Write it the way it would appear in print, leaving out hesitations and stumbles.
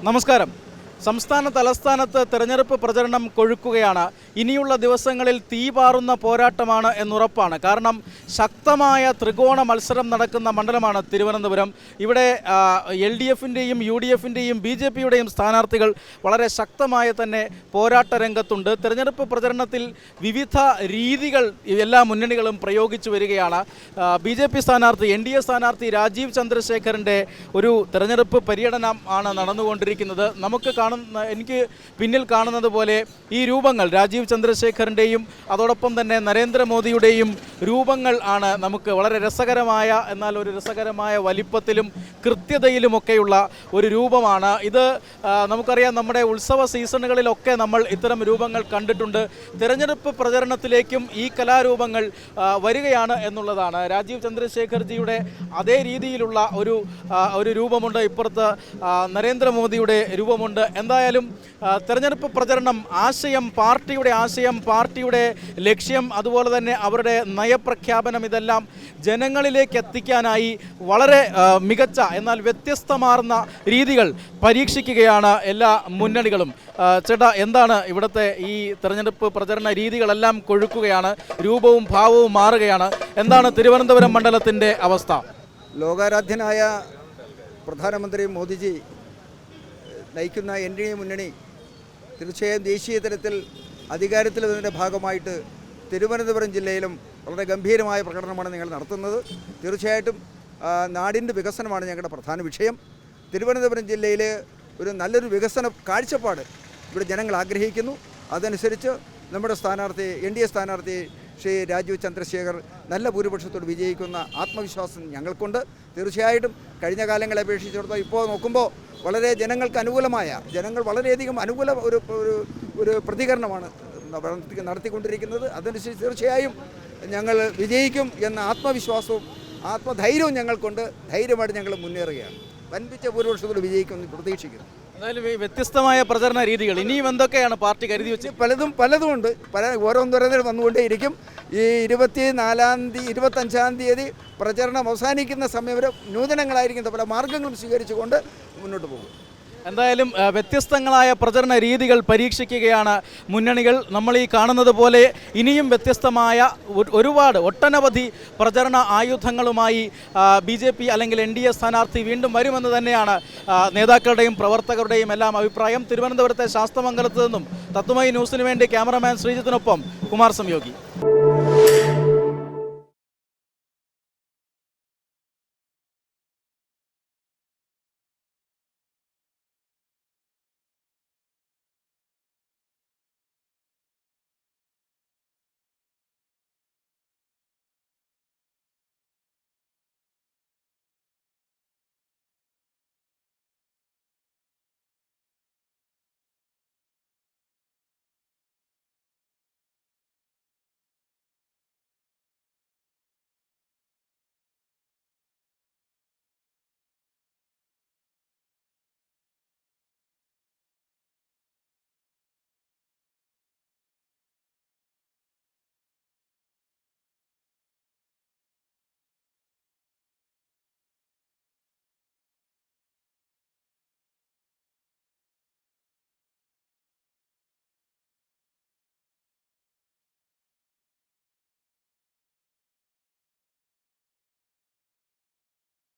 നമസ്കാരം. സംസ്ഥാന തലസ്ഥാനത്ത് തെരഞ്ഞെടുപ്പ് പ്രചരണം കൊഴുക്കുകയാണ്. ഇനിയുള്ള ദിവസങ്ങളിൽ തീപാറുന്ന പോരാട്ടമാണ് എന്നുറപ്പാണ്. കാരണം ശക്തമായ ത്രികോണ മത്സരം നടക്കുന്ന മണ്ഡലമാണ് തിരുവനന്തപുരം. ഇവിടെ LDFിൻ്റെയും UDFിൻ്റെയും BJPയുടെയും സ്ഥാനാർത്ഥികൾ വളരെ ശക്തമായ തന്നെ പോരാട്ട രംഗത്തുണ്ട്. തെരഞ്ഞെടുപ്പ് പ്രചരണത്തിൽ വിവിധ രീതികൾ എല്ലാ മുന്നണികളും പ്രയോഗിച്ചു വരികയാണ്. BJP സ്ഥാനാർത്ഥി NDA സ്ഥാനാർത്ഥി രാജീവ് ചന്ദ്രശേഖറിൻ്റെ ഒരു തെരഞ്ഞെടുപ്പ് പര്യടനം ആണ് നടന്നുകൊണ്ടിരിക്കുന്നത്. എനിക്ക് പിന്നിൽ കാണുന്നത് പോലെ ഈ രൂപങ്ങൾ രാജീവ് ചന്ദ്രശേഖറിൻ്റെയും അതോടൊപ്പം തന്നെ നരേന്ദ്രമോദിയുടെയും രൂപങ്ങൾ ആണ് നമുക്ക് വളരെ രസകരമായ, എന്നാൽ ഒരു രസകരമായ വലിപ്പത്തിലും കൃത്യതയിലുമൊക്കെയുള്ള ഒരു രൂപമാണ് ഇത്. നമുക്കറിയാം, നമ്മുടെ ഉത്സവ സീസണുകളിലൊക്കെ നമ്മൾ ഇത്തരം രൂപങ്ങൾ കണ്ടിട്ടുണ്ട്. തിരഞ്ഞെടുപ്പ് പ്രചരണത്തിലേക്കും ഈ കലാരൂപങ്ങൾ വരികയാണ് എന്നുള്ളതാണ്. രാജീവ് ചന്ദ്രശേഖർജിയുടെ അതേ രീതിയിലുള്ള ഒരു രൂപമുണ്ട്, ഇപ്പുറത്ത് നരേന്ദ്രമോദിയുടെ രൂപമുണ്ട്. എന്തായാലും തെരഞ്ഞെടുപ്പ് പ്രചരണം, പാർട്ടിയുടെ ആശയം, പാർട്ടിയുടെ ലക്ഷ്യം, അതുപോലെ തന്നെ അവരുടെ നയപ്രഖ്യാപനം, ഇതെല്ലാം ജനങ്ങളിലേക്ക് എത്തിക്കാനായി വളരെ മികച്ച എന്നാൽ വ്യത്യസ്തമാർന്ന രീതികൾ പരീക്ഷിക്കുകയാണ് എല്ലാ മുന്നണികളും. ചേട്ടാ, എന്താണ് ഇവിടുത്തെ ഈ തെരഞ്ഞെടുപ്പ് പ്രചരണ രീതികളെല്ലാം കൊഴുക്കുകയാണ്, രൂപവും ഭാവവും മാറുകയാണ്. എന്താണ് തിരുവനന്തപുരം മണ്ഡലത്തിൻ്റെ അവസ്ഥ? ലോകാരാധ്യനായ പ്രധാനമന്ത്രി മോദിജി നയിക്കുന്ന NDA മുന്നണി തീർച്ചയായും ദേശീയ തലത്തിൽ അധികാരത്തിൽ വരുന്നതിൻ്റെ ഭാഗമായിട്ട് തിരുവനന്തപുരം ജില്ലയിലും വളരെ ഗംഭീരമായ പ്രകടനമാണ് നിങ്ങൾ നടത്തുന്നത്. തീർച്ചയായിട്ടും നാടിൻ്റെ വികസനമാണ് ഞങ്ങളുടെ പ്രധാന വിഷയം. തിരുവനന്തപുരം ജില്ലയിൽ ഒരു നല്ലൊരു വികസന കാഴ്ചപ്പാട് ഇവിടെ ജനങ്ങൾ ആഗ്രഹിക്കുന്നു. അതനുസരിച്ച് നമ്മുടെ സ്ഥാനാർത്ഥി NDA സ്ഥാനാർത്ഥി ശ്രീ രാജീവ് ചന്ദ്രശേഖർ നല്ല ഭൂരിപക്ഷത്തോട് വിജയിക്കുന്ന ആത്മവിശ്വാസം ഞങ്ങൾക്കുണ്ട്. തീർച്ചയായിട്ടും കഴിഞ്ഞ കാലങ്ങളെ അപേക്ഷിച്ചിടത്തോളം ഇപ്പോൾ നോക്കുമ്പോൾ വളരെ ജനങ്ങൾക്ക് അനുകൂലമായ, ജനങ്ങൾ വളരെയധികം അനുകൂല ഒരു പ്രതികരണമാണ് നടത്തിക്കൊണ്ടിരിക്കുന്നത്. അതനുസരിച്ച് തീർച്ചയായും ഞങ്ങൾ വിജയിക്കും എന്ന ആത്മവിശ്വാസവും ആത്മധൈര്യവും ഞങ്ങൾക്കുണ്ട്. ധൈര്യമായിട്ട് ഞങ്ങൾ മുന്നേറുകയാണ്. വൻപിച്ച ഭൂരിപക്ഷത്തോട് വിജയിക്കുമെന്ന് പ്രതീക്ഷിക്കുന്നു. എന്തായാലും ഈ വ്യത്യസ്തമായ പ്രചരണ രീതികൾ ഇനിയും എന്തൊക്കെയാണ് പാർട്ടി കരുതി വെച്ച്? പലതും ഉണ്ട്. ഓരോന്നോരോന്നും വന്നുകൊണ്ടേയിരിക്കും. ഈ 25-ആം തീയതി പ്രചരണം അവസാനിക്കുന്ന സമയം വരെ നൂതനങ്ങളായിരിക്കുന്ന പല മാർഗങ്ങളും സ്വീകരിച്ചുകൊണ്ട് മുന്നോട്ട് പോകും. എന്തായാലും വ്യത്യസ്തങ്ങളായ പ്രചരണ രീതികൾ പരീക്ഷിക്കുകയാണ് മുന്നണികൾ. നമ്മൾ ഈ കാണുന്നത് പോലെ ഇനിയും വ്യത്യസ്തമായ ഒട്ടനവധി പ്രചരണ ആയുധങ്ങളുമായി BJP അല്ലെങ്കിൽ NDA സ്ഥാനാർത്ഥി വീണ്ടും വരുമെന്ന് തന്നെയാണ് നേതാക്കളുടെയും പ്രവർത്തകരുടെയും എല്ലാം അഭിപ്രായം. തിരുവനന്തപുരത്തെ ശാസ്തമംഗലത്ത് നിന്നും തത്വമയി ന്യൂസിന് വേണ്ടി ക്യാമറമാൻ ശ്രീജിത്തിനൊപ്പം കുമാർ സംയോഗി.